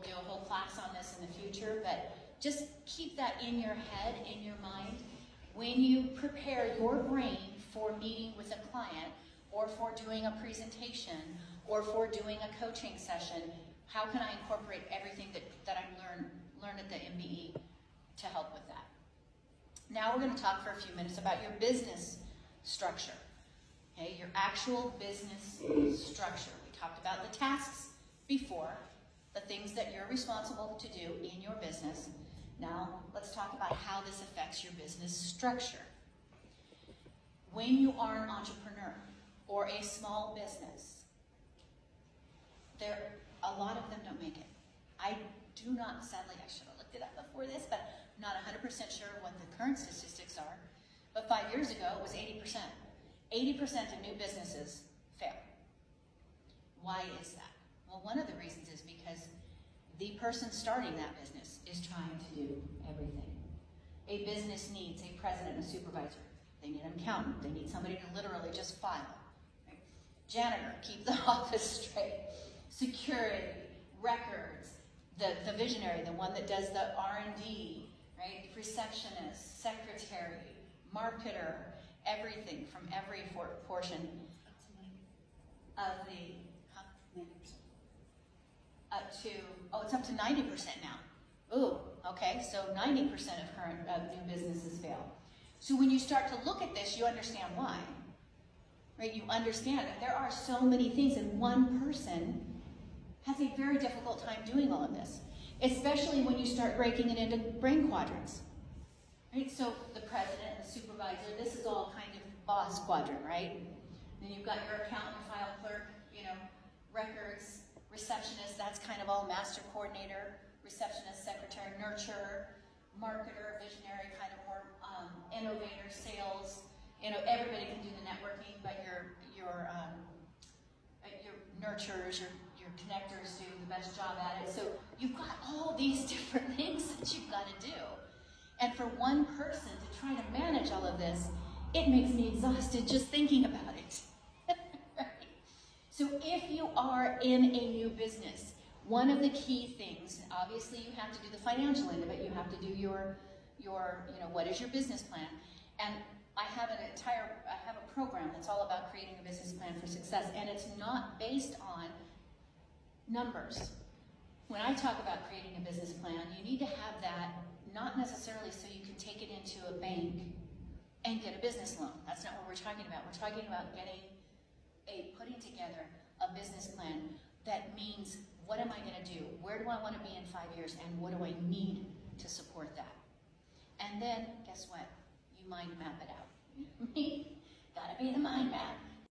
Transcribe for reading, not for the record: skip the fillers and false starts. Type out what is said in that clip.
do a whole class on this in the future, but just keep that in your head, in your mind. When you prepare your brain for meeting with a client, or for doing a presentation, or for doing a coaching session, how can I incorporate everything that I learned at the MBE to help with that? Now we're going to talk for a few minutes about your business structure. Okay, your actual business structure. We talked about the tasks before, the things that you're responsible to do in your business. Now let's talk about how this affects your business structure. When you are an entrepreneur or a small business, a lot of them don't make it. I do not, sadly, I should have looked it up before this, but I'm not 100% sure what the current statistics are. But 5 years ago, it was 80%. 80% of new businesses fail. Why is that? Well, one of the reasons is because the person starting that business is trying to do everything. A business needs a president and a supervisor. They need an accountant. They need somebody to literally just file. Right? Janitor, keep the office straight. Security, records, the visionary, the one that does the R&D, right? Receptionist, secretary, marketer, everything from every portion of the, it's up to 90% now. Ooh, okay, so 90% of new businesses fail. So when you start to look at this, you understand why, right? You understand that there are so many things, and one person has a very difficult time doing all of this, especially when you start breaking it into brain quadrants, right? So the president, the supervisor, this is all kind of boss quadrant, right? Then you've got your accountant, file clerk, records, receptionist, that's kind of all master coordinator, receptionist, secretary, nurturer, marketer, visionary, kind of more innovator, sales. Everybody can do the networking, but your nurturers, your connectors do the best job at it. So you've got all these different things that you've got to do. And for one person to try to manage all of this, it makes me exhausted just thinking about it. Right? So if you are in a new business, one of the key things, obviously you have to do the financial end of it. You have to do your what is your business plan? And I have a program that's all about creating a business plan for success, and it's not based on numbers. When I talk about creating a business plan, you need to have that not necessarily so you can take it into a bank and get a business loan. That's not what we're talking about. We're talking about putting together a business plan that means, what am I going to do? Where do I want to be in 5 years? And what do I need to support that? And then, guess what? You mind map it out.